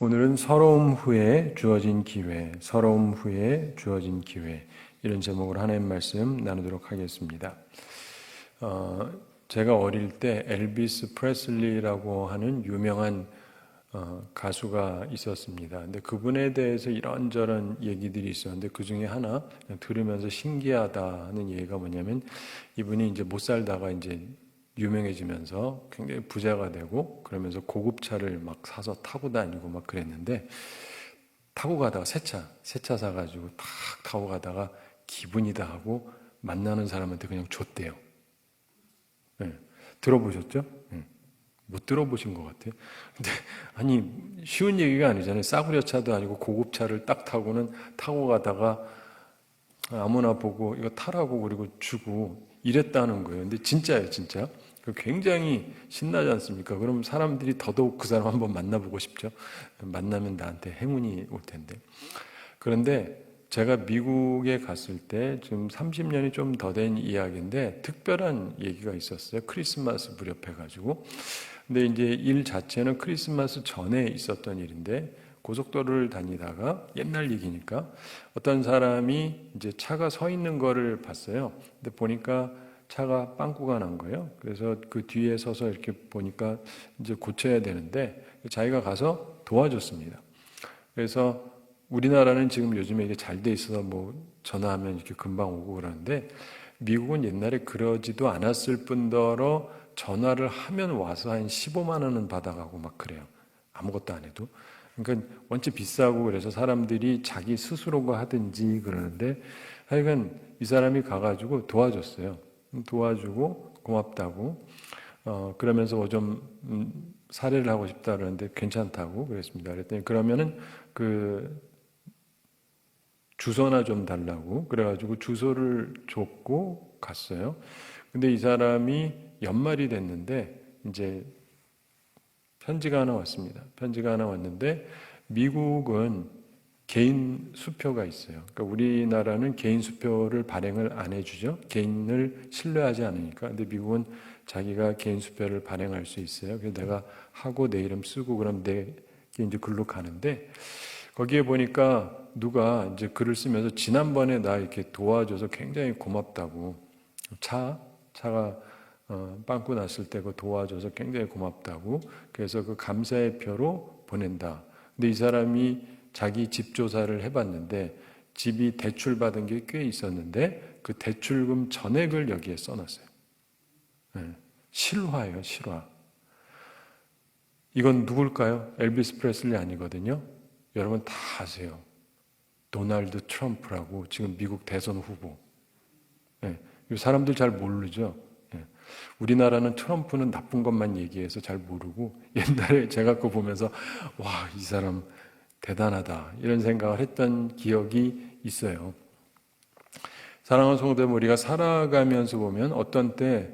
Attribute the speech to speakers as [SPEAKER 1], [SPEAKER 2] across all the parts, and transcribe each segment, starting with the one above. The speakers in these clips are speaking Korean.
[SPEAKER 1] 오늘은 서러움 후에 주어진 기회, 서러움 후에 주어진 기회, 이런 제목으로 하나님 말씀 나누도록 하겠습니다. 제가 어릴 때 엘비스 프레슬리라고 하는 유명한 가수가 있었습니다. 근데 그분에 대해서 이런저런 얘기들이 있었는데 그 중에 하나 그냥 들으면서 신기하다 하는 얘기가 뭐냐면, 이분이 이제 못 살다가 이제 유명해지면서 굉장히 부자가 되고 그러면서 고급 차를 막 사서 타고 다니고 막 그랬는데, 타고 가다가 새 차 사가지고 탁 타고 가다가 기분이다 하고 만나는 사람한테 그냥 줬대요. 네. 들어보셨죠? 네. 못 들어보신 것 같아요. 근데 아니, 쉬운 얘기가 아니잖아요. 싸구려 차도 아니고 고급 차를 딱 타고 가다가 아무나 보고 이거 타라고 그리고 주고 이랬다는 거예요. 근데 진짜예요, 진짜. 굉장히 신나지 않습니까? 그럼 사람들이 더더욱 그 사람 한번 만나보고 싶죠. 만나면 나한테 행운이 올 텐데. 그런데 제가 미국에 갔을 때 지금 30년이 좀 더 된 이야기인데 특별한 얘기가 있었어요. 크리스마스 무렵해가지고. 근데 이제 일 자체는 크리스마스 전에 있었던 일인데, 고속도로를 다니다가 옛날 얘기니까 어떤 사람이 이제 차가 서 있는 거를 봤어요. 근데 보니까 차가 빵꾸가 난 거예요. 그래서 그 뒤에 서서 이렇게 보니까 이제 고쳐야 되는데 자기가 가서 도와줬습니다. 그래서 우리나라는 지금 요즘에 이게 잘 돼 있어서 뭐 전화하면 이렇게 금방 오고 그러는데, 미국은 옛날에 그러지도 않았을 뿐더러 전화를 하면 와서 한 15만 원은 받아가고 막 그래요. 아무것도 안 해도. 그러니까 원체 비싸고 그래서 사람들이 자기 스스로가 하든지 그러는데, 하여간 이 사람이 가가지고 도와줬어요. 도와주고 고맙다고 그러면서 좀 사례를 하고 싶다 그러는데 괜찮다고 그랬습니다. 그랬더니 그러면은 그 주소나 좀 달라고 그래가지고 주소를 줬고 갔어요. 근데 이 사람이 연말이 됐는데 이제 편지가 하나 왔습니다. 편지가 하나 왔는데, 미국은 개인 수표가 있어요. 그러니까 우리나라는 개인 수표를 발행을 안 해주죠. 개인을 신뢰하지 않으니까. 근데 미국은 자기가 개인 수표를 발행할 수 있어요. 그래서 내가 하고 내 이름 쓰고 그럼 내 이제 글로 가는데, 거기에 보니까 누가 이제 글을 쓰면서 지난번에 나 이렇게 도와줘서 굉장히 고맙다고, 차가 빵꾸 났을 때 그 도와줘서 굉장히 고맙다고, 그래서 그 감사의 표로 보낸다. 근데 이 사람이 자기 집 조사를 해봤는데 집이 대출받은 게 꽤 있었는데 그 대출금 전액을 여기에 써놨어요. 네. 실화예요, 실화. 이건 누굴까요? 엘비스 프레슬리 아니거든요. 여러분 다 아세요. 도널드 트럼프라고, 지금 미국 대선 후보. 네. 사람들 잘 모르죠. 네. 우리나라는 트럼프는 나쁜 것만 얘기해서 잘 모르고, 옛날에 제가 그거 보면서 와, 이 사람 대단하다 이런 생각을 했던 기억이 있어요. 사랑하는 성도들, 우리가 살아가면서 보면 어떤 때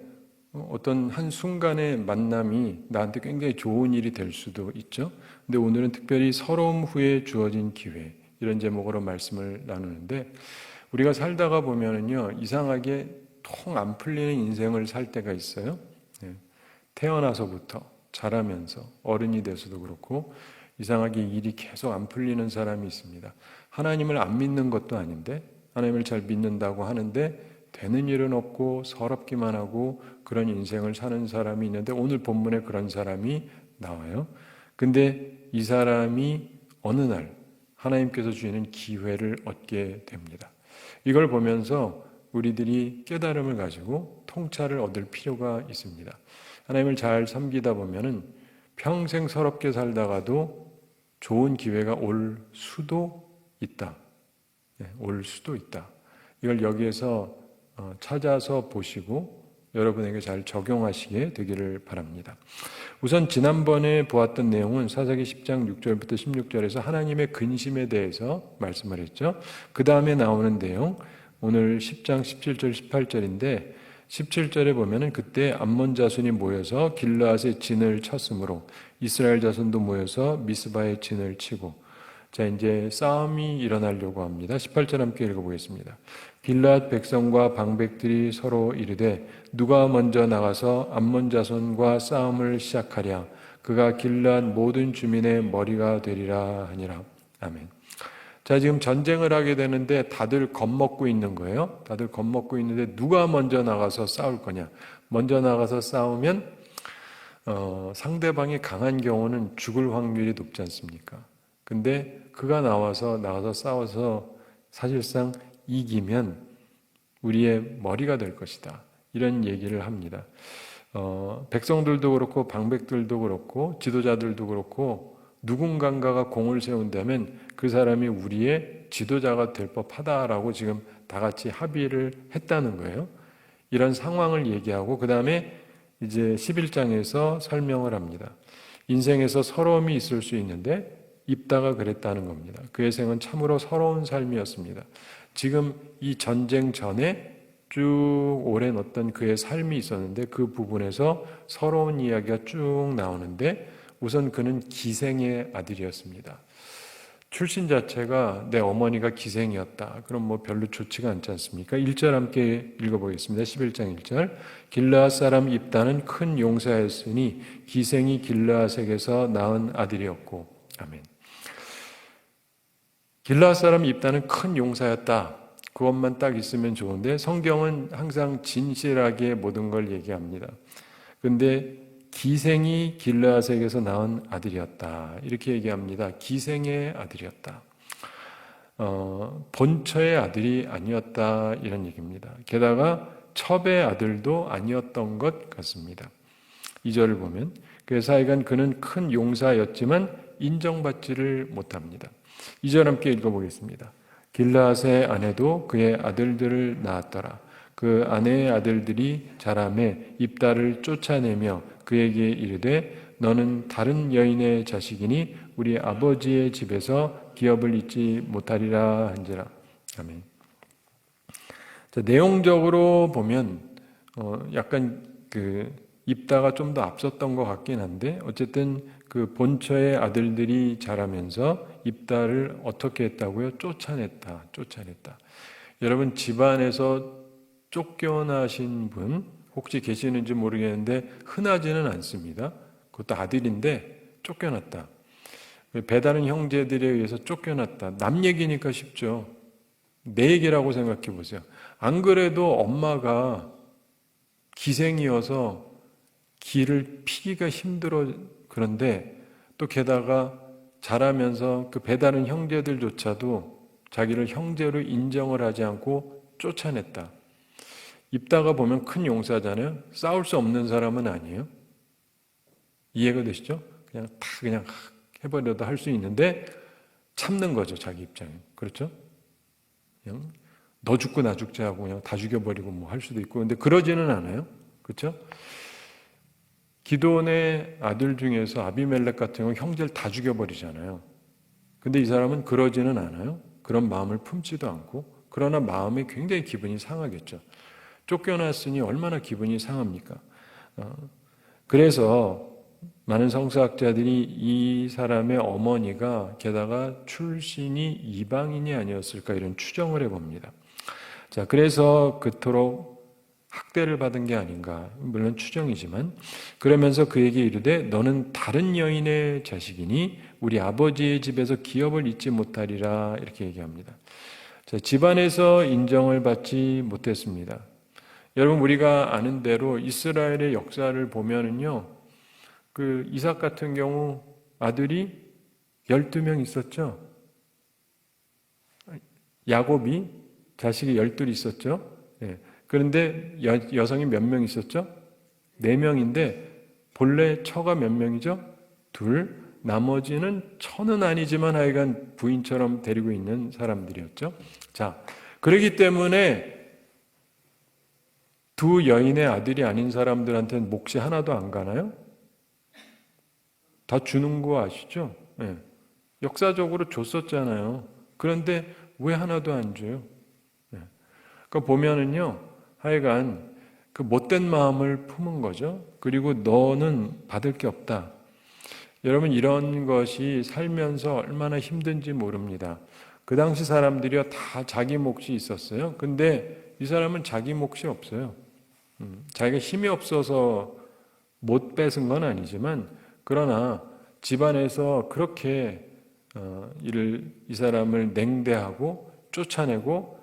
[SPEAKER 1] 어떤 한 순간의 만남이 나한테 굉장히 좋은 일이 될 수도 있죠. 근데 오늘은 특별히 서러움 후에 주어진 기회, 이런 제목으로 말씀을 나누는데, 우리가 살다가 보면은요, 이상하게 통 안 풀리는 인생을 살 때가 있어요. 태어나서부터 자라면서 어른이 돼서도 그렇고 이상하게 일이 계속 안 풀리는 사람이 있습니다. 하나님을 안 믿는 것도 아닌데 하나님을 잘 믿는다고 하는데 되는 일은 없고 서럽기만 하고 그런 인생을 사는 사람이 있는데, 오늘 본문에 그런 사람이 나와요. 근데 이 사람이 어느 날 하나님께서 주시는 기회를 얻게 됩니다. 이걸 보면서 우리들이 깨달음을 가지고 통찰을 얻을 필요가 있습니다. 하나님을 잘 섬기다 보면은 평생 서럽게 살다가도 좋은 기회가 올 수도 있다. 올 수도 있다. 이걸 여기에서 찾아서 보시고 여러분에게 잘 적용하시게 되기를 바랍니다. 우선 지난번에 보았던 내용은 사사기 10장 6절부터 16절에서 하나님의 근심에 대해서 말씀을 했죠. 그 다음에 나오는 내용, 오늘 10장 17절 18절인데 17절에 보면은 그때 암몬 자손이 모여서 길르앗의 진을 쳤으므로 이스라엘 자손도 모여서 미스바의 진을 치고, 자, 이제 싸움이 일어나려고 합니다. 18절 함께 읽어보겠습니다. 길르앗 백성과 방백들이 서로 이르되 누가 먼저 나가서 암몬 자손과 싸움을 시작하랴. 그가 길르앗 모든 주민의 머리가 되리라 하니라. 아멘. 자, 지금 전쟁을 하게 되는데 다들 겁먹고 있는 거예요. 다들 겁먹고 있는데 누가 먼저 나가서 싸울 거냐. 먼저 나가서 싸우면 상대방이 강한 경우는 죽을 확률이 높지 않습니까? 근데 그가 나가서 싸워서 사실상 이기면 우리의 머리가 될 것이다. 이런 얘기를 합니다. 백성들도 그렇고 방백들도 그렇고 지도자들도 그렇고 누군가가 공을 세운다면 그 사람이 우리의 지도자가 될 법하다라고 지금 다 같이 합의를 했다는 거예요. 이런 상황을 얘기하고 그 다음에 이제 11장에서 설명을 합니다. 인생에서 서러움이 있을 수 있는데 입다가 그랬다는 겁니다. 그의 생은 참으로 서러운 삶이었습니다. 지금 이 전쟁 전에 쭉 오랜 어떤 그의 삶이 있었는데 그 부분에서 서러운 이야기가 쭉 나오는데 우선 그는 기생의 아들이었습니다. 출신 자체가 내 어머니가 기생이었다. 그럼 뭐 별로 좋지가 않지 않습니까? 1절 함께 읽어보겠습니다. 11장 1절. 길르앗 사람 입다는 큰 용사였으니 기생이 길르앗에게서 낳은 아들이었고. 아멘. 길르앗 사람 입다는 큰 용사였다. 그것만 딱 있으면 좋은데 성경은 항상 진실하게 모든 걸 얘기합니다. 근데 기생이 길르앗에게서 낳은 아들이었다. 이렇게 얘기합니다. 기생의 아들이었다. 본처의 아들이 아니었다. 이런 얘기입니다. 게다가 첩의 아들도 아니었던 것 같습니다. 2절을 보면 그래서 하여간 그는 큰 용사였지만 인정받지를 못합니다. 2절 함께 읽어보겠습니다. 길르앗의 아내도 그의 아들들을 낳았더라. 그 아내의 아들들이 자라매 입다를 쫓아내며 그에게 이르되 너는 다른 여인의 자식이니 우리 아버지의 집에서 기업을 잊지 못하리라 한지라. 아멘. 자, 내용적으로 보면 약간 그 입다가 좀 더 앞섰던 것 같긴 한데 어쨌든 그 본처의 아들들이 자라면서 입다를 어떻게 했다고요? 쫓아냈다. 여러분 집안에서 쫓겨나신 분 혹시 계시는지 모르겠는데 흔하지는 않습니다. 그것도 아들인데 쫓겨났다. 배다른 형제들에 의해서 쫓겨났다. 남 얘기니까 쉽죠. 내 얘기라고 생각해 보세요. 안 그래도 엄마가 기생이어서 기를 피기가 힘들어. 그런데 또 게다가 자라면서 그 배다른 형제들조차도 자기를 형제로 인정을 하지 않고 쫓아냈다. 입다가 보면 큰 용사잖아요. 싸울 수 없는 사람은 아니에요. 이해가 되시죠? 그냥 해버려도 할 수 있는데 참는 거죠. 자기 입장에. 그렇죠? 그냥 너 죽고 나 죽자 하고 그냥 다 죽여버리고 뭐 할 수도 있고. 근데 그러지는 않아요. 그렇죠? 기드온의 아들 중에서 아비멜렉 같은 경우 형제를 다 죽여버리잖아요. 근데 이 사람은 그러지는 않아요. 그런 마음을 품지도 않고. 그러나 마음에 굉장히 기분이 상하겠죠. 쫓겨났으니 얼마나 기분이 상합니까? 그래서 많은 성서학자들이 이 사람의 어머니가 게다가 출신이 이방인이 아니었을까 이런 추정을 해봅니다. 자, 그래서 그토록 학대를 받은 게 아닌가, 물론 추정이지만, 그러면서 그에게 이르되 너는 다른 여인의 자식이니 우리 아버지의 집에서 기업을 잊지 못하리라 이렇게 얘기합니다. 자, 집안에서 인정을 받지 못했습니다. 여러분 우리가 아는 대로 이스라엘의 역사를 보면은요, 그 이삭 같은 경우 아들이 12명 있었죠. 야곱이 자식이 12 있었죠. 네. 그런데 여성이 몇 명 있었죠? 4명인데 본래 처가 몇 명이죠? 2. 나머지는 처는 아니지만 하여간 부인처럼 데리고 있는 사람들이었죠. 자, 그렇기 때문에 두 여인의 아들이 아닌 사람들한테는 몫이 하나도 안 가나요? 다 주는 거 아시죠? 네. 역사적으로 줬었잖아요. 그런데 왜 하나도 안 줘요? 네. 그러니까 보면은요, 하여간 그 못된 마음을 품은 거죠. 그리고 너는 받을 게 없다. 여러분 이런 것이 살면서 얼마나 힘든지 모릅니다. 그 당시 사람들이요 다 자기 몫이 있었어요. 근데 이 사람은 자기 몫이 없어요. 자기가 힘이 없어서 못 뺏은 건 아니지만 그러나 집안에서 그렇게 이 사람을 냉대하고 쫓아내고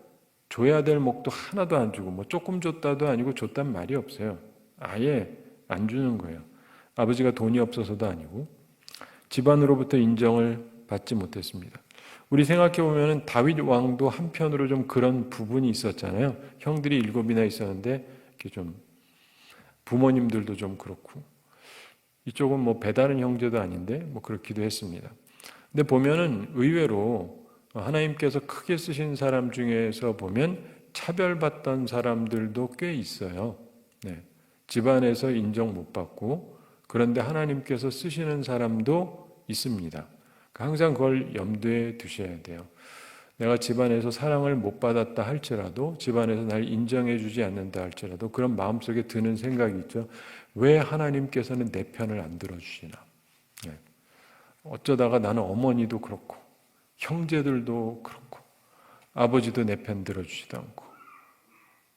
[SPEAKER 1] 줘야 될 목도 하나도 안 주고 뭐 조금 줬다도 아니고 줬단 말이 없어요. 아예 안 주는 거예요. 아버지가 돈이 없어서도 아니고 집안으로부터 인정을 받지 못했습니다. 우리 생각해 보면 다윗 왕도 한편으로 좀 그런 부분이 있었잖아요. 형들이 7이나 있었는데 이렇게 좀 부모님들도 좀 그렇고 이쪽은 뭐 배다른 형제도 아닌데 뭐 그렇기도 했습니다. 근데 보면은 의외로 하나님께서 크게 쓰신 사람 중에서 보면 차별받던 사람들도 꽤 있어요. 네. 집안에서 인정 못 받고 그런데 하나님께서 쓰시는 사람도 있습니다. 항상 그걸 염두에 두셔야 돼요. 내가 집안에서 사랑을 못 받았다 할지라도 집안에서 날 인정해 주지 않는다 할지라도 그런 마음속에 드는 생각이 있죠. 왜 하나님께서는 내 편을 안 들어주시나. 네. 어쩌다가 나는 어머니도 그렇고 형제들도 그렇고 아버지도 내 편 들어주지도 않고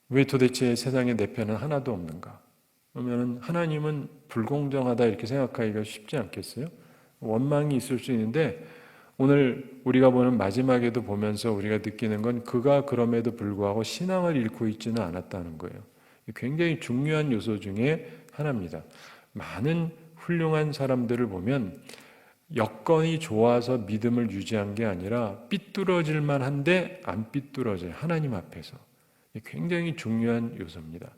[SPEAKER 1] 왜 도대체 세상에 내 편은 하나도 없는가. 그러면 하나님은 불공정하다 이렇게 생각하기가 쉽지 않겠어요? 원망이 있을 수 있는데 오늘 우리가 보는 마지막에도 보면서 우리가 느끼는 건 그가 그럼에도 불구하고 신앙을 잃고 있지는 않았다는 거예요. 굉장히 중요한 요소 중에 하나입니다. 많은 훌륭한 사람들을 보면 여건이 좋아서 믿음을 유지한 게 아니라 삐뚤어질 만한데 안 삐뚤어져요. 하나님 앞에서. 굉장히 중요한 요소입니다.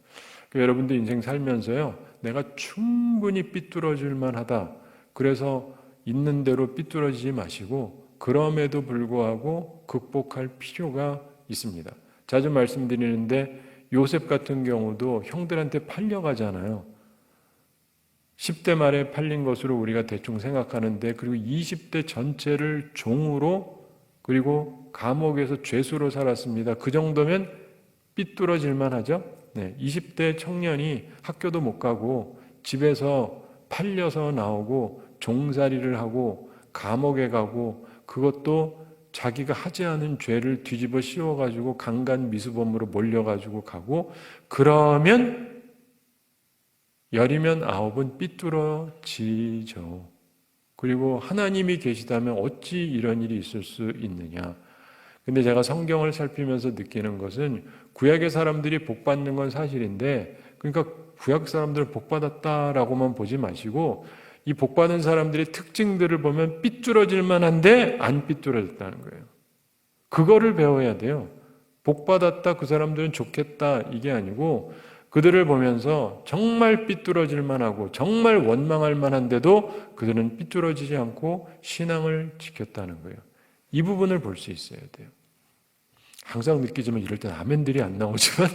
[SPEAKER 1] 여러분들 인생 살면서요, 내가 충분히 삐뚤어질 만하다. 그래서 있는 대로 삐뚤어지지 마시고 그럼에도 불구하고 극복할 필요가 있습니다. 자주 말씀드리는데 요셉 같은 경우도 형들한테 팔려가잖아요. 10대 말에 팔린 것으로 우리가 대충 생각하는데 그리고 20대 전체를 종으로 그리고 감옥에서 죄수로 살았습니다. 그 정도면 삐뚤어질만 하죠. 네, 20대 청년이 학교도 못 가고 집에서 팔려서 나오고 종살이를 하고 감옥에 가고 그것도 자기가 하지 않은 죄를 뒤집어 씌워가지고 강간 미수범으로 몰려가지고 가고 그러면 10이면 9은 삐뚤어지죠. 그리고 하나님이 계시다면 어찌 이런 일이 있을 수 있느냐. 근데 제가 성경을 살피면서 느끼는 것은 구약의 사람들이 복받는 건 사실인데 그러니까 구약 사람들 복받았다라고만 보지 마시고 이 복받은 사람들의 특징들을 보면 삐뚤어질 만한데 안 삐뚤어졌다는 거예요. 그거를 배워야 돼요. 복받았다 그 사람들은 좋겠다 이게 아니고 그들을 보면서 정말 삐뚤어질 만하고 정말 원망할 만한데도 그들은 삐뚤어지지 않고 신앙을 지켰다는 거예요. 이 부분을 볼 수 있어야 돼요. 항상 느끼지만 이럴 땐 아멘들이 안 나오지만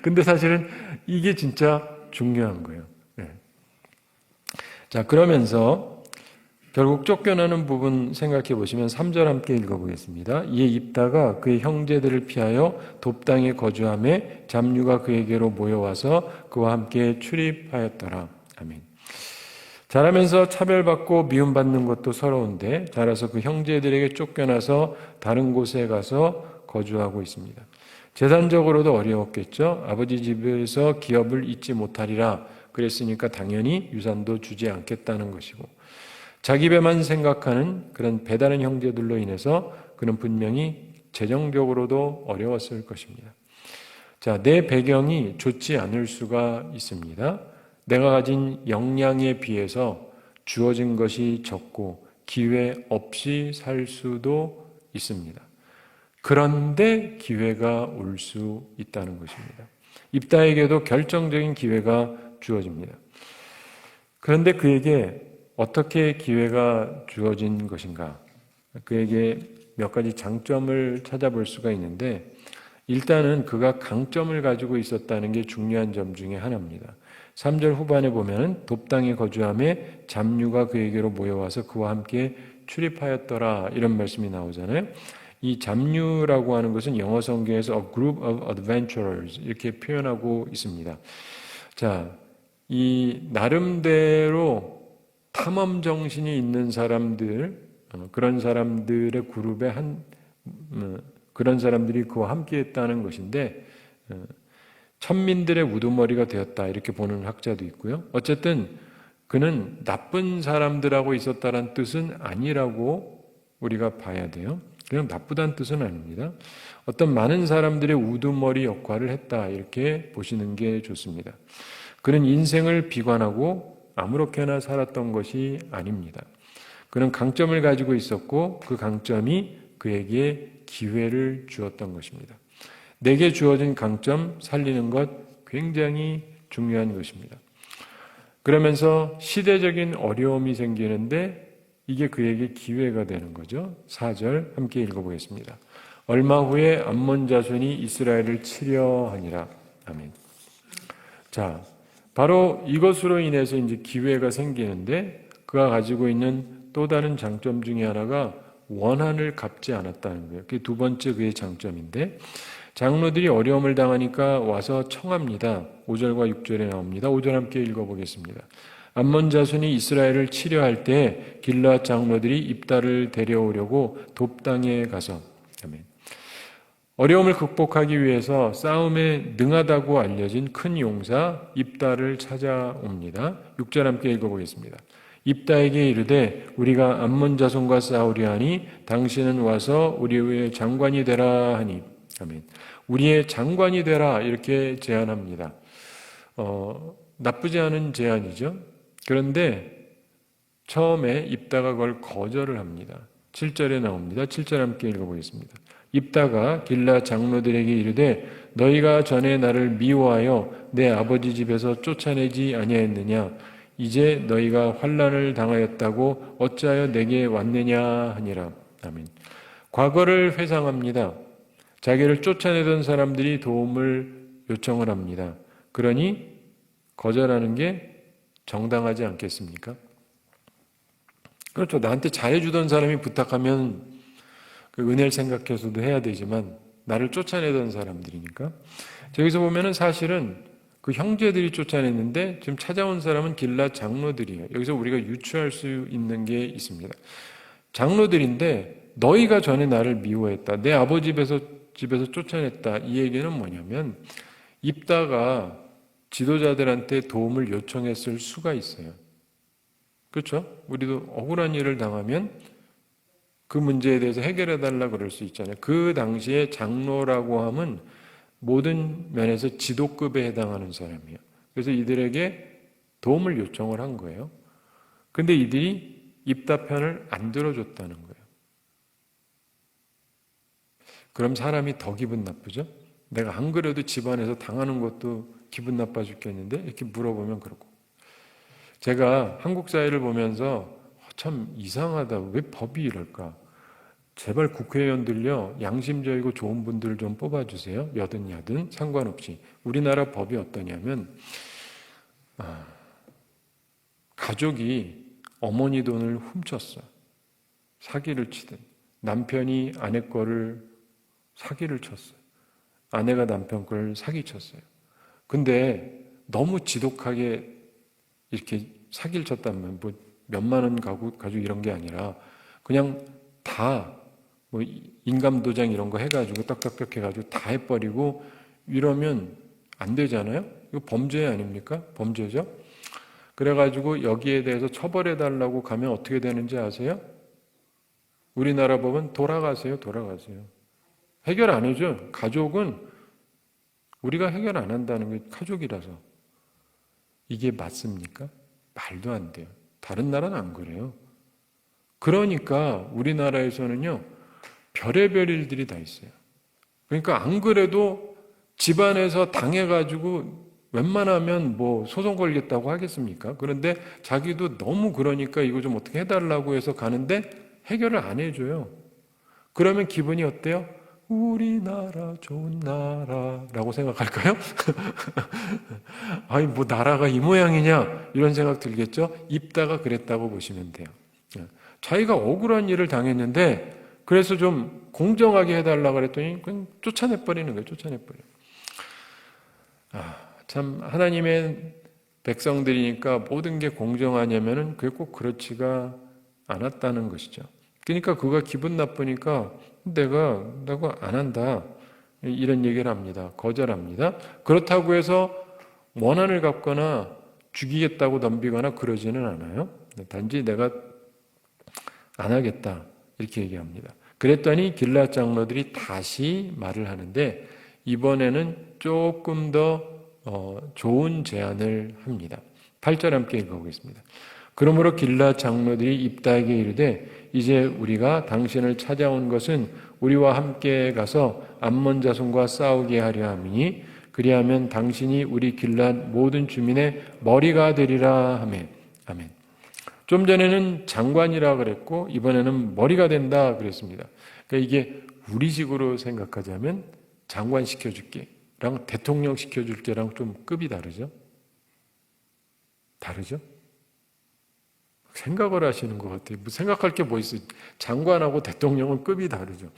[SPEAKER 1] 근데 사실은 이게 진짜 중요한 거예요. 네. 자, 그러면서 결국 쫓겨나는 부분 생각해 보시면 3절 함께 읽어보겠습니다. 이에 입다가 그의 형제들을 피하여 돕당에 거주하며 잡류가 그에게로 모여와서 그와 함께 출입하였더라. 아멘. 자라면서 차별받고 미움받는 것도 서러운데 자라서 그 형제들에게 쫓겨나서 다른 곳에 가서 거주하고 있습니다. 재산적으로도 어려웠겠죠. 아버지 집에서 기업을 잇지 못하리라 그랬으니까 당연히 유산도 주지 않겠다는 것이고 자기 배만 생각하는 그런 배다른 형제들로 인해서 그는 분명히 재정적으로도 어려웠을 것입니다. 자, 내 배경이 좋지 않을 수가 있습니다. 내가 가진 역량에 비해서 주어진 것이 적고 기회 없이 살 수도 있습니다. 그런데 기회가 올 수 있다는 것입니다. 입다에게도 결정적인 기회가 주어집니다. 그런데 그에게 어떻게 기회가 주어진 것인가? 그에게 몇 가지 장점을 찾아볼 수가 있는데 일단은 그가 강점을 가지고 있었다는 게 중요한 점 중에 하나입니다. 3절 후반에 보면 돕당에 거주하며 잡류가 그에게로 모여와서 그와 함께 출입하였더라 이런 말씀이 나오잖아요. 이 잡류라고 하는 것은 영어 성경에서 a group of adventurers 이렇게 표현하고 있습니다. 자, 이 나름대로 탐험 정신이 있는 사람들, 그런 사람들의 그룹에 그런 사람들이 그와 함께했다는 것인데 천민들의 우두머리가 되었다 이렇게 보는 학자도 있고요. 어쨌든 그는 나쁜 사람들하고 있었다는 뜻은 아니라고 우리가 봐야 돼요. 그냥 나쁘다는 뜻은 아닙니다. 어떤 많은 사람들의 우두머리 역할을 했다 이렇게 보시는 게 좋습니다. 그는 인생을 비관하고 아무렇게나 살았던 것이 아닙니다. 그는 강점을 가지고 있었고 그 강점이 그에게 기회를 주었던 것입니다. 내게 주어진 강점 살리는 것 굉장히 중요한 것입니다. 그러면서 시대적인 어려움이 생기는데 이게 그에게 기회가 되는 거죠. 4절 함께 읽어보겠습니다. 얼마 후에 암몬 자손이 이스라엘을 치려 하니라. 아멘. 자, 바로 이것으로 인해서 이제 기회가 생기는데 그가 가지고 있는 또 다른 장점 중에 하나가 원한을 갚지 않았다는 거예요. 그게 두 번째 그의 장점인데 장로들이 어려움을 당하니까 와서 청합니다. 5절과 6절에 나옵니다. 5절 함께 읽어보겠습니다. 암몬 자손이 이스라엘을 치려 할 때 길르앗 장로들이 입다를 데려오려고 돕당에 가서 아멘. 어려움을 극복하기 위해서 싸움에 능하다고 알려진 큰 용사 입다를 찾아옵니다. 6절 함께 읽어보겠습니다. 입다에게 이르되 우리가 암몬 자손과 싸우려 하니 당신은 와서 우리의 장관이 되라 하니 아멘. 우리의 장관이 되라 이렇게 제안합니다. 나쁘지 않은 제안이죠. 그런데 처음에 입다가 그걸 거절을 합니다. 7절에 나옵니다. 7절 함께 읽어보겠습니다. 입다가 길라 장로들에게 이르되 너희가 전에 나를 미워하여 내 아버지 집에서 쫓아내지 아니하였느냐 이제 너희가 환난을 당하였다고 어찌하여 내게 왔느냐 하니라. 아멘. 과거를 회상합니다. 자기를 쫓아내던 사람들이 도움을 요청을 합니다. 그러니 거절하는 게 정당하지 않겠습니까? 그렇죠. 나한테 잘해주던 사람이 부탁하면 그 은혜를 생각해서도 해야 되지만 나를 쫓아내던 사람들이니까. 저기서 보면은 사실은 그 형제들이 쫓아냈는데 지금 찾아온 사람은 길라 장로들이에요. 여기서 우리가 유추할 수 있는 게 있습니다. 장로들인데 너희가 전에 나를 미워했다. 내 아버지 집에서 쫓아냈다. 이 얘기는 뭐냐면 입다가 지도자들한테 도움을 요청했을 수가 있어요. 그렇죠? 우리도 억울한 일을 당하면 그 문제에 대해서 해결해 달라 그럴 수 있잖아요. 그 당시에 장로라고 하면 모든 면에서 지도급에 해당하는 사람이에요. 그래서 이들에게 도움을 요청을 한 거예요. 근데 이들이 입다 편을 안 들어줬다는 거예요. 그럼 사람이 더 기분 나쁘죠? 내가 안 그래도 집안에서 당하는 것도 기분 나빠 죽겠는데 이렇게 물어보면 그렇고. 제가 한국 사회를 보면서 참 이상하다. 왜 법이 이럴까? 제발 국회의원들요, 양심적이고 좋은 분들 좀 뽑아주세요. 여든 야든 상관없이. 우리나라 법이 어떠냐면 가족이 어머니 돈을 훔쳤어. 사기를 치든 남편이 아내 거를 사기를 쳤어요. 아내가 남편 걸 사기쳤어요. 근데 너무 지독하게 이렇게 사기를 쳤다면 뭐 몇만 원 가지고 이런 게 아니라 그냥 다 뭐 인감도장 이런 거 해가지고 딱딱딱 해가지고 다 해버리고 이러면 안 되잖아요. 이거 범죄 아닙니까? 범죄죠. 그래가지고 여기에 대해서 처벌해달라고 가면 어떻게 되는지 아세요? 우리나라 법은 돌아가세요. 해결 안 해줘. 가족은 우리가 해결 안 한다는 게 가족이라서. 이게 맞습니까? 말도 안 돼요. 다른 나라는 안 그래요. 그러니까 우리나라에서는요, 별의별 일들이 다 있어요. 그러니까 안 그래도 집안에서 당해가지고 웬만하면 뭐 소송 걸겠다고 하겠습니까? 그런데 자기도 너무 그러니까 이거 좀 어떻게 해달라고 해서 가는데 해결을 안 해줘요. 그러면 기분이 어때요? 우리나라 좋은 나라라고 생각할까요? 아니 뭐 나라가 이 모양이냐 이런 생각 들겠죠? 입다가 그랬다고 보시면 돼요. 자기가 억울한 일을 당했는데 그래서 좀 공정하게 해달라고 그랬더니 그냥 쫓아내버리는 거예요. 참 하나님의 백성들이니까 모든 게 공정하냐면은 그게 꼭 그렇지가 않았다는 것이죠. 그러니까 그가 기분 나쁘니까 내가 안 한다 이런 얘기를 합니다. 거절합니다. 그렇다고 해서 원한을 갚거나 죽이겠다고 덤비거나 그러지는 않아요. 단지 내가 안 하겠다 이렇게 얘기합니다. 그랬더니 길앗 장로들이 다시 말을 하는데 이번에는 조금 더 좋은 제안을 합니다. 8절 함께 읽어보겠습니다. 그러므로 길앗 장로들이 입다에게 이르되 이제 우리가 당신을 찾아온 것은 우리와 함께 가서 암몬 자손과 싸우게 하려 함이니 그리하면 당신이 우리 길앗 모든 주민의 머리가 되리라 하매. 아멘. 좀 전에는 장관이라 그랬고 이번에는 머리가 된다 그랬습니다. 그러니까 이게 우리식으로 생각하자면 장관 시켜줄게랑 대통령 시켜줄게랑 좀 급이 다르죠? 다르죠? 생각을 하시는 것 같아요. 생각할 게 뭐 있어요? 장관하고 대통령은 급이 다르죠.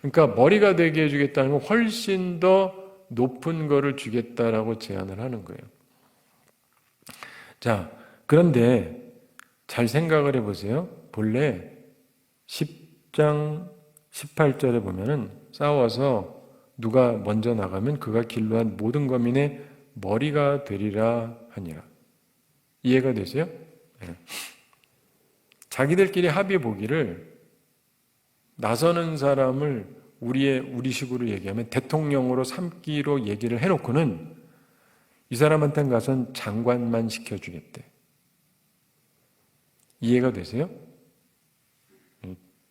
[SPEAKER 1] 그러니까 머리가 되게 해주겠다는 건 훨씬 더 높은 거를 주겠다라고 제안을 하는 거예요. 자, 그런데 잘 생각을 해보세요. 본래 10장 18절에 보면은 싸워서 누가 먼저 나가면 그가 길러한 모든 거민의 머리가 되리라 하니라. 이해가 되세요? 네. 자기들끼리 합의 보기를 나서는 사람을 우리식으로 얘기하면 대통령으로 삼기로 얘기를 해놓고는 이 사람한테는 가선 장관만 시켜주겠대. 이해가 되세요?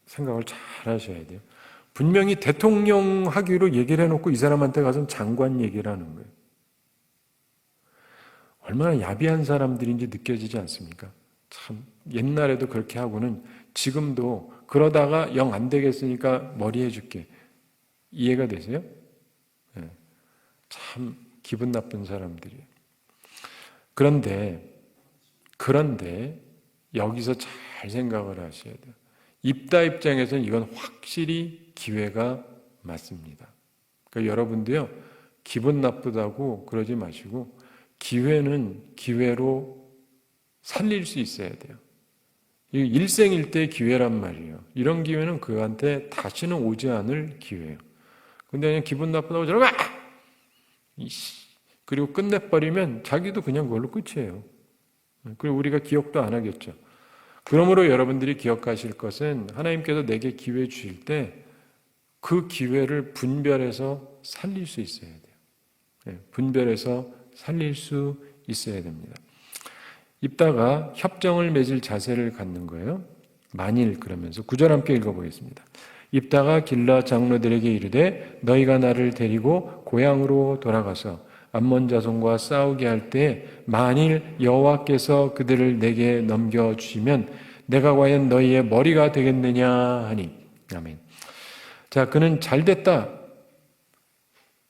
[SPEAKER 1] 생각을 잘 하셔야 돼요. 분명히 대통령 하기로 얘기를 해놓고 이 사람한테 가선 장관 얘기를 하는 거예요. 얼마나 야비한 사람들인지 느껴지지 않습니까? 참 옛날에도 그렇게 하고는 지금도 그러다가 영 안 되겠으니까 머리 해줄게. 이해가 되세요? 네. 참 기분 나쁜 사람들이에요. 그런데 여기서 잘 생각을 하셔야 돼요. 입다 입장에서는 이건 확실히 기회가 맞습니다. 그러니까 여러분도요, 기분 나쁘다고 그러지 마시고 기회는 기회로 살릴 수 있어야 돼요. 일생일대의 기회란 말이에요. 이런 기회는 그한테 다시는 오지 않을 기회예요. 근데 그냥 기분 나쁘다고 저러고 그리고 끝내버리면 자기도 그냥 그걸로 끝이에요. 그리고 우리가 기억도 안 하겠죠. 그러므로 여러분들이 기억하실 것은 하나님께서 내게 기회 주실 때 그 기회를 분별해서 살릴 수 있어야 돼요. 분별해서 살릴 수 있어야 됩니다. 입다가 협정을 맺을 자세를 갖는 거예요. 만일 그러면서 9절 함께 읽어보겠습니다. 입다가 길앗 장로들에게 이르되 너희가 나를 데리고 고향으로 돌아가서 암몬 자손과 싸우게 할 때 만일 여호와께서 그들을 내게 넘겨주시면 내가 과연 너희의 머리가 되겠느냐 하니. 아멘. 자, 그는 잘됐다.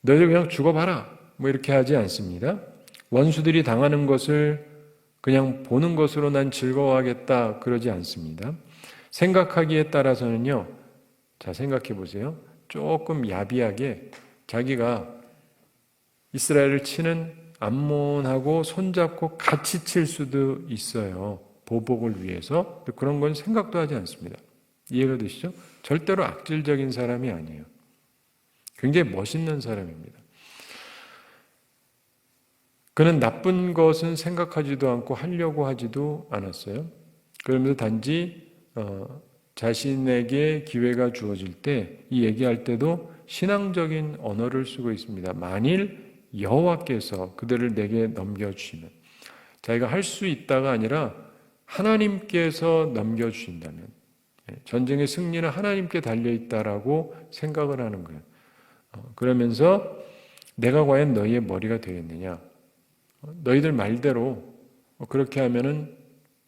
[SPEAKER 1] 너희들 그냥 죽어봐라. 뭐 이렇게 하지 않습니다. 원수들이 당하는 것을 그냥 보는 것으로 난 즐거워하겠다 그러지 않습니다. 생각하기에 따라서는요. 자, 생각해 보세요. 조금 야비하게 자기가 이스라엘을 치는 암몬하고 손잡고 같이 칠 수도 있어요. 보복을 위해서. 그런 건 생각도 하지 않습니다. 이해가 되시죠? 절대로 악질적인 사람이 아니에요. 굉장히 멋있는 사람입니다. 그는 나쁜 것은 생각하지도 않고 하려고 하지도 않았어요. 그러면서 단지 자신에게 기회가 주어질 때 이 얘기할 때도 신앙적인 언어를 쓰고 있습니다. 만일 여호와께서 그들을 내게 넘겨주시면, 자기가 할 수 있다가 아니라 하나님께서 넘겨주신다면, 전쟁의 승리는 하나님께 달려있다라고 생각을 하는 거예요. 그러면서 내가 과연 너희의 머리가 되겠느냐? 너희들 말대로 그렇게 하면은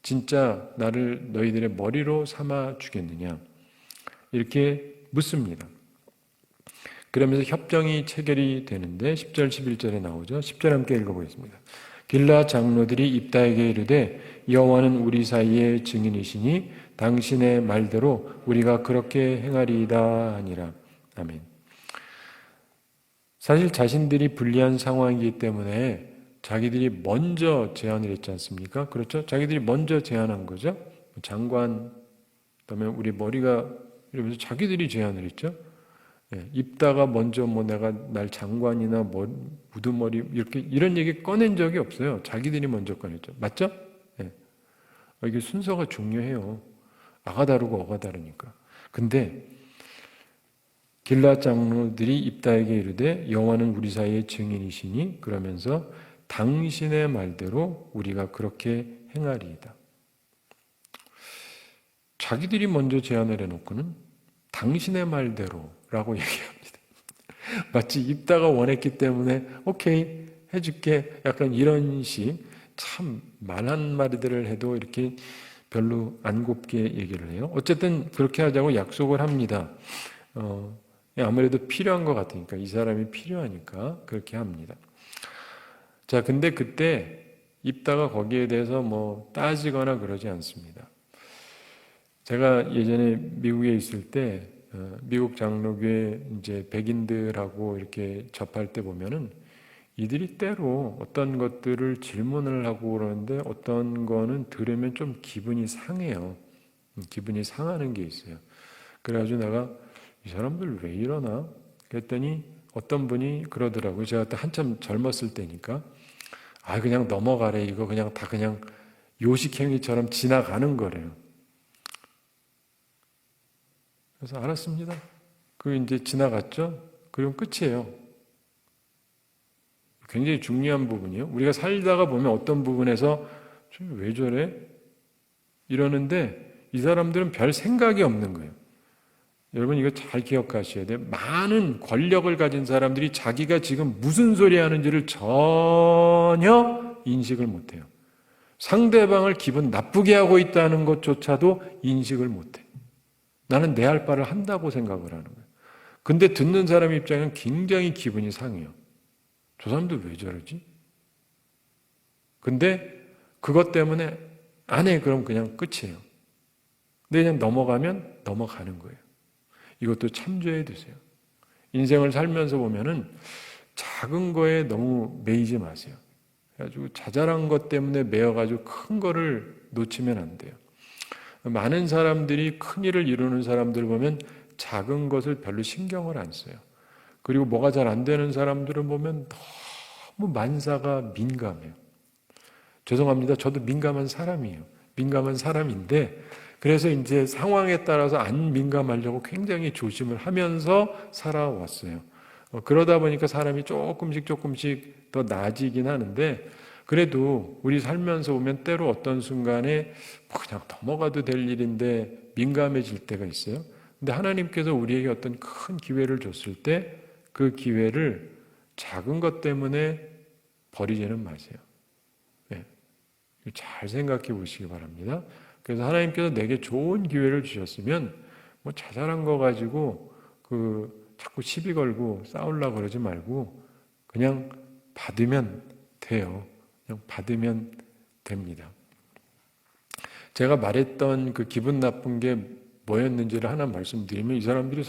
[SPEAKER 1] 진짜 나를 너희들의 머리로 삼아 주겠느냐? 이렇게 묻습니다. 그러면서 협정이 체결이 되는데 10절 11절에 나오죠. 10절 함께 읽어보겠습니다. 길앗 장로들이 입다에게 이르되 여호와는 우리 사이의 증인이시니 당신의 말대로 우리가 그렇게 행하리이다 하니라. 아멘. 사실 자신들이 불리한 상황이기 때문에 자기들이 먼저 제안을 했지 않습니까? 그렇죠? 자기들이 먼저 제안한 거죠. 장관, 그다음에 우리 머리가 이러면서 자기들이 제안을 했죠. 입다가 먼저 뭐 내가 날 장관이나 우두머리 이렇게 이런 얘기 꺼낸 적이 없어요. 자기들이 먼저 꺼냈죠. 맞죠? 예. 이게 순서가 중요해요. 아가 다르고 어가 다르니까. 근데 길앗 장로들이 입다에게 이르되 여호와는 우리 사이의 증인이시니 그러면서 당신의 말대로 우리가 그렇게 행하리이다. 자기들이 먼저 제안을 해놓고는 당신의 말대로라고 얘기합니다. 마치 입다가 원했기 때문에 오케이 해줄게 약간 이런 식 참 말 한마디들을 해도 이렇게 별로 안 곱게 얘기를 해요. 어쨌든 그렇게 하자고 약속을 합니다. 아무래도 필요한 것 같으니까 이 사람이 필요하니까 그렇게 합니다. 자, 근데 그때 입다가 거기에 대해서 뭐 따지거나 그러지 않습니다. 제가 예전에 미국에 있을 때 미국 장로교회 이제 백인들하고 이렇게 접할 때 보면은 이들이 때로 어떤 것들을 질문을 하고 그러는데 어떤 거는 들으면 좀 기분이 상해요. 기분이 상하는 게 있어요. 그래가지고 내가 이 사람들 왜 이러나? 그랬더니 어떤 분이 그러더라고요. 제가 그때 한참 젊었을 때니까 그냥 넘어가래. 이거 그냥 다 그냥 요식행위처럼 지나가는 거래요. 그래서 알았습니다. 그 이제 지나갔죠? 그럼 끝이에요. 굉장히 중요한 부분이에요. 우리가 살다가 보면 어떤 부분에서 왜 저래? 이러는데 이 사람들은 별 생각이 없는 거예요. 여러분 이거 잘 기억하셔야 돼요. 많은 권력을 가진 사람들이 자기가 지금 무슨 소리 하는지를 전혀 인식을 못해요. 상대방을 기분 나쁘게 하고 있다는 것조차도 인식을 못해. 나는 내 할 바를 한다고 생각을 하는 거예요. 근데 듣는 사람 입장에는 굉장히 기분이 상해요. 저 사람들 왜 저러지? 근데 그것 때문에 안 해. 그럼 그냥 끝이에요. 근데 그냥 넘어가면 넘어가는 거예요. 이것도 참조해 두세요. 인생을 살면서 보면은 작은 거에 너무 매이지 마세요. 그래가지고 자잘한 것 때문에 매여가지고 큰 거를 놓치면 안 돼요. 많은 사람들이 큰 일을 이루는 사람들 보면 작은 것을 별로 신경을 안 써요. 그리고 뭐가 잘 안 되는 사람들을 보면 너무 만사가 민감해요. 죄송합니다. 저도 민감한 사람이에요. 민감한 사람인데 그래서 이제 상황에 따라서 안 민감하려고 굉장히 조심을 하면서 살아왔어요. 그러다 보니까 사람이 조금씩 더 나아지긴 하는데 그래도 우리 살면서 보면 때로 어떤 순간에 그냥 넘어가도 될 일인데 민감해질 때가 있어요. 근데 하나님께서 우리에게 어떤 큰 기회를 줬을 때 그 기회를 작은 것 때문에 버리지는 마세요. 네. 잘 생각해 보시기 바랍니다. 그래서 하나님께서 내게 좋은 기회를 주셨으면 뭐 자잘한 거 가지고 자꾸 시비 걸고 싸우려고 그러지 말고 그냥 받으면 돼요. 그냥 받으면 됩니다. 제가 말했던 그 기분 나쁜 게 뭐였는지를 하나 말씀드리면 이 사람들이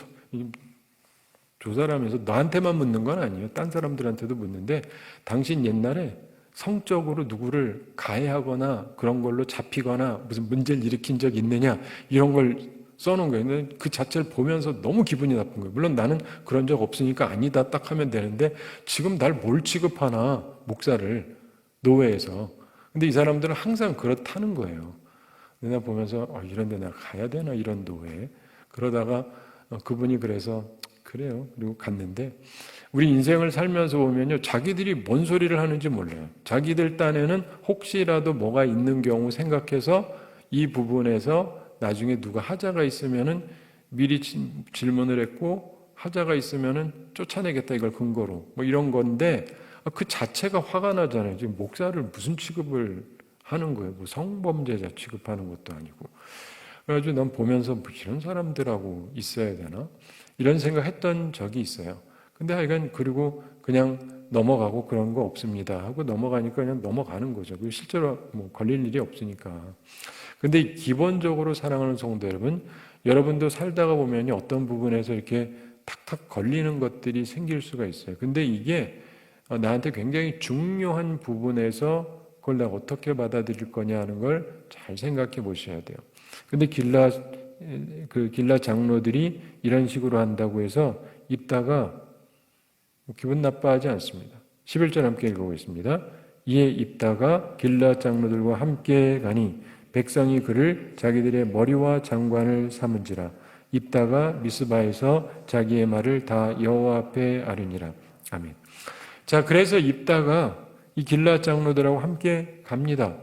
[SPEAKER 1] 조사를 하면서 너한테만 묻는 건 아니에요. 딴 사람들한테도 묻는데 당신 옛날에 성적으로 누구를 가해하거나 그런 걸로 잡히거나 무슨 문제를 일으킨 적 있느냐 이런 걸 써놓은 거예요. 근데 그 자체를 보면서 너무 기분이 나쁜 거예요. 물론 나는 그런 적 없으니까 아니다 딱 하면 되는데 지금 날 뭘 취급하나 목사를 노회에서. 근데 이 사람들은 항상 그렇다는 거예요. 내가 보면서 이런 데 내가 가야 되나 이런 노회에. 그러다가 그분이 그래서 그래요. 그리고 갔는데 우리 인생을 살면서 보면요. 자기들이 뭔 소리를 하는지 몰라요. 자기들 딴에는 혹시라도 뭐가 있는 경우 생각해서 이 부분에서 나중에 누가 하자가 있으면은 미리 질문을 했고 하자가 있으면은 쫓아내겠다 이걸 근거로 뭐 이런 건데 그 자체가 화가 나잖아요. 지금 목사를 무슨 취급을 하는 거예요. 뭐 성범죄자 취급하는 것도 아니고. 그래가지고 난 보면서 뭐 이런 사람들하고 있어야 되나? 이런 생각했던 적이 있어요. 근데 하여간 그리고 그냥 넘어가고 그런 거 없습니다 하고 넘어가니까 그냥 넘어가는 거죠. 그리고 실제로 뭐 걸릴 일이 없으니까. 근데 기본적으로 사랑하는 성도 여러분, 여러분도 살다가 보면 어떤 부분에서 이렇게 탁탁 걸리는 것들이 생길 수가 있어요. 근데 이게 나한테 굉장히 중요한 부분에서 그걸 내가 어떻게 받아들일 거냐 하는 걸 잘 생각해 보셔야 돼요. 근데 길라 장로들이 이런 식으로 한다고 해서 입다가 기분 나빠하지 않습니다. 11절 함께 읽어보겠습니다. 이에 입다가 길르앗 장로들과 함께 가니 백성이 그를 자기들의 머리와 장관을 삼은지라. 입다가 미스바에서 자기의 말을 다 여호와 앞에 아뢰니라. 아멘. 자, 그래서 입다가 이 길르앗 장로들하고 함께 갑니다.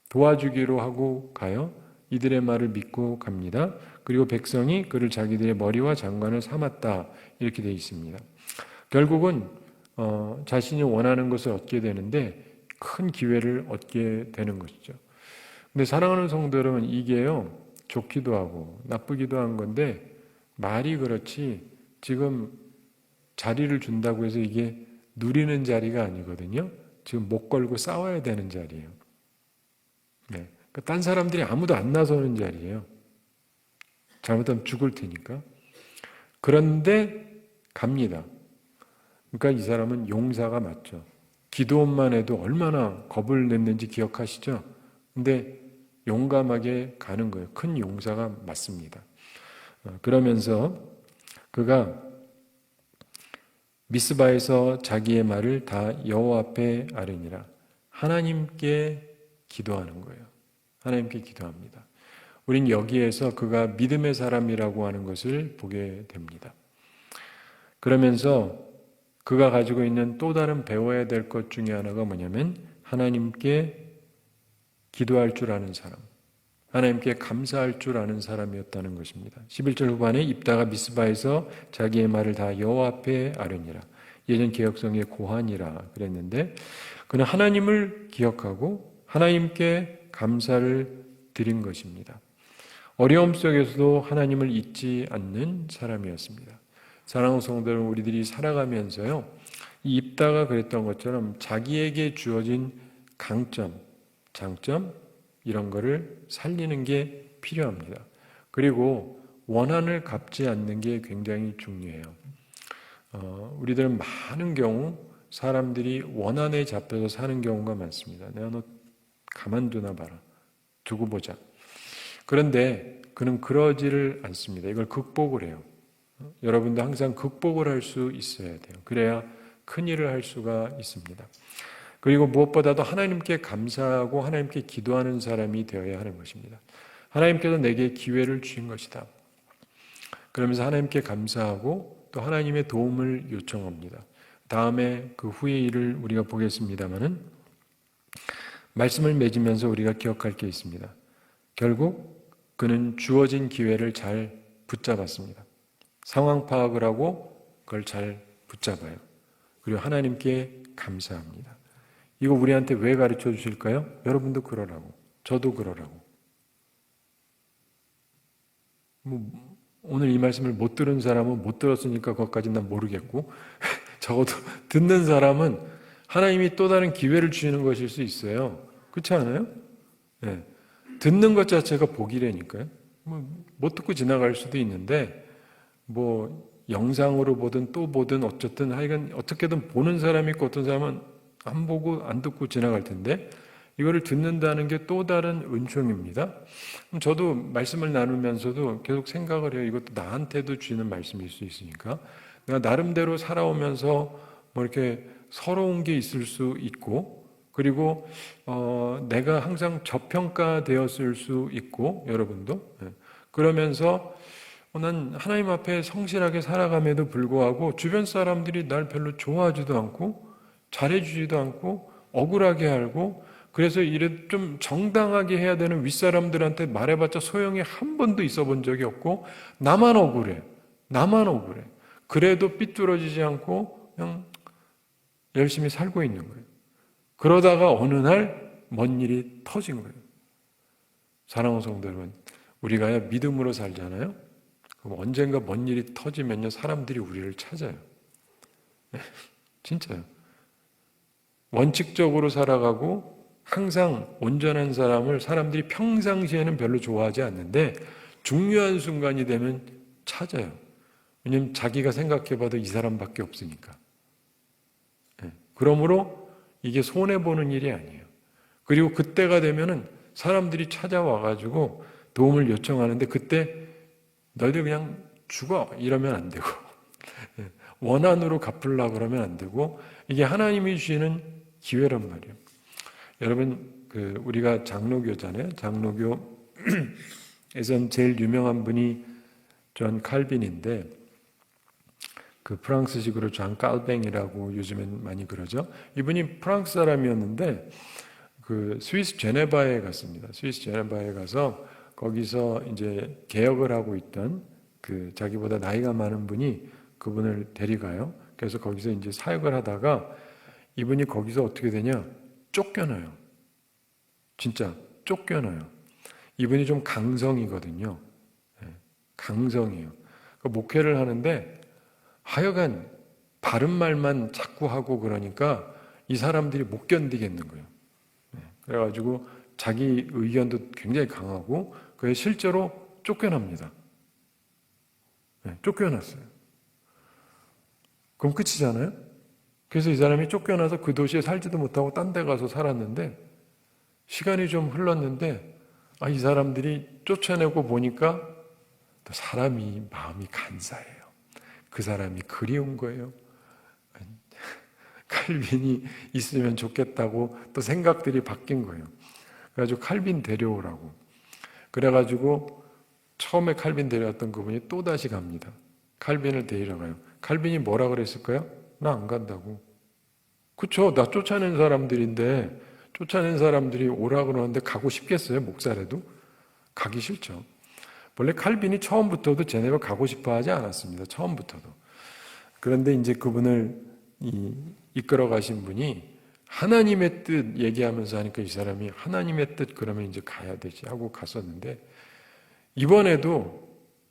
[SPEAKER 1] 도와주기로 하고 가요. 이들의 말을 믿고 갑니다. 그리고 백성이 그를 자기들의 머리와 장관을 삼았다. 이렇게 되어 있습니다. 결국은 자신이 원하는 것을 얻게 되는데 큰 기회를 얻게 되는 것이죠. 근데 사랑하는 성도 여러분, 이게요, 좋기도 하고 나쁘기도 한 건데 말이 그렇지 지금 자리를 준다고 해서 이게 누리는 자리가 아니거든요. 지금 목 걸고 싸워야 되는 자리예요. 네. 그러니까 딴 사람들이 아무도 안 나서는 자리예요. 잘못하면 죽을 테니까. 그런데 갑니다. 그러니까 이 사람은 용사가 맞죠. 기도원만 해도 얼마나 겁을 냈는지 기억하시죠? 근데 용감하게 가는 거예요. 큰 용사가 맞습니다. 그러면서 그가 미스바에서 자기의 말을 다 여호와 앞에 아뢰니라. 하나님께 기도하는 거예요. 하나님께 기도합니다. 우린 여기에서 그가 믿음의 사람이라고 하는 것을 보게 됩니다. 그러면서 그가 가지고 있는 또 다른 배워야 될 것 중에 하나가 뭐냐면 하나님께 기도할 줄 아는 사람, 하나님께 감사할 줄 아는 사람이었다는 것입니다. 11절 후반에 입다가 미스바에서 자기의 말을 다 여호와 앞에 아뢰니라. 예전 개역성의 고한이라 그랬는데 그는 하나님을 기억하고 하나님께 감사를 드린 것입니다. 어려움 속에서도 하나님을 잊지 않는 사람이었습니다. 사랑하는 성도 여러분, 우리들이 살아가면서요, 이 입다가 그랬던 것처럼 자기에게 주어진 강점, 장점 이런 거를 살리는 게 필요합니다. 그리고 원한을 갚지 않는 게 굉장히 중요해요. 우리들은 많은 경우 사람들이 원한에 잡혀서 사는 경우가 많습니다. 내가 너 가만두나 봐라. 두고 보자. 그런데 그는 그러지를 않습니다. 이걸 극복을 해요. 여러분도 항상 극복을 할 수 있어야 돼요. 그래야 큰 일을 할 수가 있습니다. 그리고 무엇보다도 하나님께 감사하고 하나님께 기도하는 사람이 되어야 하는 것입니다. 하나님께서 내게 기회를 주신 것이다. 그러면서 하나님께 감사하고 또 하나님의 도움을 요청합니다. 다음에 그 후의 일을 우리가 보겠습니다마는 말씀을 맺으면서 우리가 기억할 게 있습니다. 결국 그는 주어진 기회를 잘 붙잡았습니다. 상황 파악을 하고 그걸 잘 붙잡아요. 그리고 하나님께 감사합니다. 이거 우리한테 왜 가르쳐 주실까요? 여러분도 그러라고, 저도 그러라고. 오늘 이 말씀을 못 들은 사람은 못 들었으니까 그것까지는 난 모르겠고 적어도 듣는 사람은 하나님이 또 다른 기회를 주시는 것일 수 있어요. 그렇지 않아요? 네. 듣는 것 자체가 복이라니까요. 못 듣고 지나갈 수도 있는데 영상으로 보든 또 보든 어쨌든 하여간 어떻게든 보는 사람이 있고 어떤 사람은 안 보고 안 듣고 지나갈 텐데 이거를 듣는다는 게 또 다른 은총입니다. 저도 말씀을 나누면서도 계속 생각을 해요. 이것도 나한테도 주는 말씀일 수 있으니까 내가 나름대로 살아오면서 이렇게 서러운 게 있을 수 있고 그리고 내가 항상 저평가되었을 수 있고 여러분도 그러면서 난 하나님 앞에 성실하게 살아감에도 불구하고 주변 사람들이 날 별로 좋아하지도 않고 잘해주지도 않고 억울하게 알고 그래서 이래 좀 정당하게 해야 되는 윗사람들한테 말해봤자 소용이 한 번도 있어 본 적이 없고 나만 억울해. 그래도 삐뚤어지지 않고 그냥 열심히 살고 있는 거예요. 그러다가 어느 날 뭔 일이 터진 거예요. 사랑하는 성도 여러분, 우리가 믿음으로 살잖아요. 그럼 언젠가 뭔 일이 터지면요 사람들이 우리를 찾아요. 진짜요. 원칙적으로 살아가고 항상 온전한 사람을 사람들이 평상시에는 별로 좋아하지 않는데 중요한 순간이 되면 찾아요. 왜냐하면 자기가 생각해봐도 이 사람밖에 없으니까. 그러므로 이게 손해보는 일이 아니에요. 그리고 그때가 되면은 사람들이 찾아와가지고 도움을 요청하는데 그때 너희들 그냥 죽어 이러면 안 되고 원한으로 갚으려고 그러면 안 되고 이게 하나님이 주시는 기회란 말이에요. 여러분 우리가 장로교잖아요. 장로교에선 제일 유명한 분이 존 칼빈인데 그 프랑스식으로 존 칼뱅이라고 요즘엔 많이 그러죠. 이분이 프랑스 사람이었는데 그 스위스 제네바에 갔습니다. 스위스 제네바에 가서 거기서 이제 개혁을 하고 있던 그 자기보다 나이가 많은 분이 그분을 데려가요. 그래서 거기서 이제 사역을 하다가 이분이 거기서 어떻게 되냐? 쫓겨나요. 진짜 쫓겨나요. 이분이 좀 강성이거든요. 강성이에요. 목회를 하는데 하여간 바른 말만 자꾸 하고 그러니까 이 사람들이 못 견디겠는 거예요. 그래가지고 자기 의견도 굉장히 강하고 그게 실제로 쫓겨납니다. 쫓겨났어요. 그럼 끝이잖아요? 그래서 이 사람이 쫓겨나서 그 도시에 살지도 못하고 딴 데 가서 살았는데 시간이 좀 흘렀는데 이 사람들이 쫓아내고 보니까 또 사람이 마음이 간사해요. 그 사람이 그리운 거예요. 칼빈이 있으면 좋겠다고 또 생각들이 바뀐 거예요. 그래가지고 칼빈 데려오라고. 그래가지고 처음에 칼빈 데려왔던 그분이 또다시 갑니다. 칼빈을 데리러 가요. 칼빈이 뭐라 그랬을까요? 나 안 간다고. 그쵸? 나 쫓아낸 사람들인데 쫓아낸 사람들이 오라 그러는데 가고 싶겠어요? 목사라도? 가기 싫죠. 원래 칼빈이 처음부터도 제네바 가고 싶어 하지 않았습니다. 처음부터도. 그런데 이제 그분을 이끌어 가신 분이 하나님의 뜻 얘기하면서 하니까 이 사람이 하나님의 뜻 그러면 이제 가야 되지 하고 갔었는데 이번에도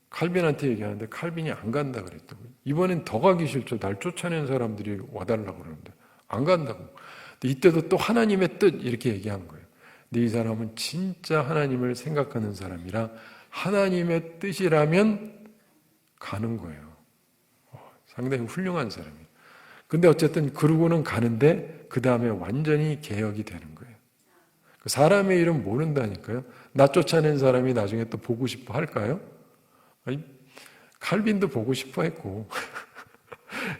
[SPEAKER 1] 칼빈한테 얘기하는데 칼빈이 안 간다 그랬다고요. 이번엔 더 가기 싫죠. 날 쫓아낸 사람들이 와달라고 그러는데 안 간다고. 근데 이때도 또 하나님의 뜻 이렇게 얘기한 거예요. 근데 이 사람은 진짜 하나님을 생각하는 사람이라 하나님의 뜻이라면 가는 거예요. 상당히 훌륭한 사람이에요. 근데 어쨌든 그러고는 가는데 그 다음에 완전히 개혁이 되는 거예요. 사람의 이름 모른다니까요. 나 쫓아낸 사람이 나중에 또 보고 싶어 할까요? 아니, 칼빈도 보고 싶어 했고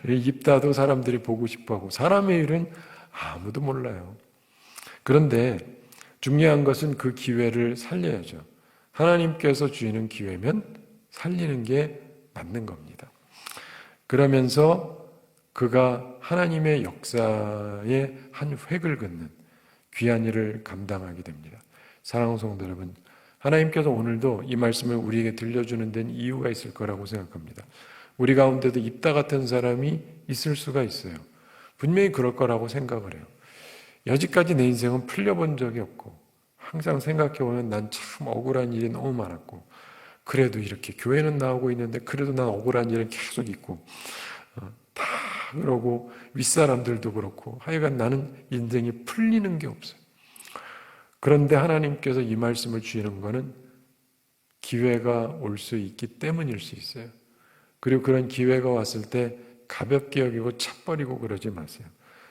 [SPEAKER 1] 입다도 사람들이 보고 싶어 하고 사람의 일은 아무도 몰라요. 그런데 중요한 것은 그 기회를 살려야죠. 하나님께서 주시는 기회면 살리는 게 맞는 겁니다. 그러면서 그가 하나님의 역사의 한 획을 긋는 귀한 일을 감당하게 됩니다. 사랑하는 성도 여러분, 하나님께서 오늘도 이 말씀을 우리에게 들려주는 데는 이유가 있을 거라고 생각합니다. 우리 가운데도 입다 같은 사람이 있을 수가 있어요. 분명히 그럴 거라고 생각을 해요. 여지까지 내 인생은 풀려본 적이 없고 항상 생각해보면 난 참 억울한 일이 너무 많았고 그래도 이렇게 교회는 나오고 있는데 그래도 난 억울한 일은 계속 있고 다 그러고 윗사람들도 그렇고 하여간 나는 인생이 풀리는 게 없어요. 그런데 하나님께서 이 말씀을 주시는 것은 기회가 올 수 있기 때문일 수 있어요. 그리고 그런 기회가 왔을 때 가볍게 여기고 차버리고 그러지 마세요.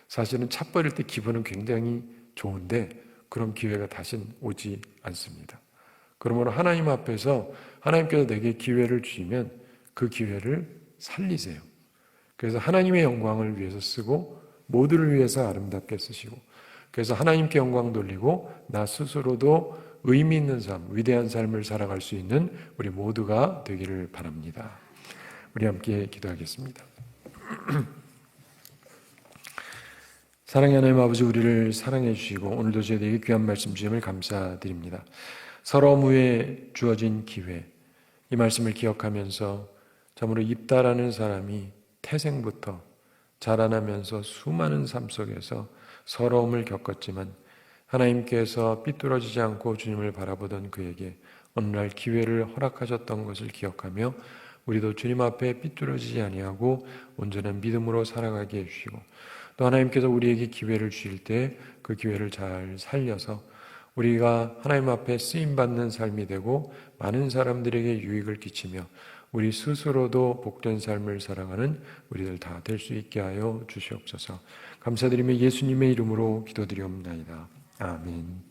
[SPEAKER 1] 사실은 차버릴 때 기분은 굉장히 좋은데 그런 기회가 다시는 오지 않습니다. 그러므로 하나님 앞에서 하나님께서 내게 기회를 주시면 그 기회를 살리세요. 그래서 하나님의 영광을 위해서 쓰고 모두를 위해서 아름답게 쓰시고 그래서 하나님께 영광 돌리고 나 스스로도 의미 있는 삶, 위대한 삶을 살아갈 수 있는 우리 모두가 되기를 바랍니다. 우리 함께 기도하겠습니다. 사랑의 하나님 아버지, 우리를 사랑해 주시고 오늘도 저희에게 귀한 말씀 주심을 감사드립니다. 서러움 후에 주어진 기회, 이 말씀을 기억하면서 참으로 입다라는 사람이 태생부터 자라나면서 수많은 삶 속에서 서러움을 겪었지만 하나님께서 삐뚤어지지 않고 주님을 바라보던 그에게 어느 날 기회를 허락하셨던 것을 기억하며 우리도 주님 앞에 삐뚤어지지 아니하고 온전한 믿음으로 살아가게 해주시고 또 하나님께서 우리에게 기회를 주실 때 그 기회를 잘 살려서 우리가 하나님 앞에 쓰임받는 삶이 되고 많은 사람들에게 유익을 끼치며 우리 스스로도 복된 삶을 살아가는 우리들 다 될 수 있게 하여 주시옵소서. 감사드리며 예수님의 이름으로 기도드리옵나이다. 아멘.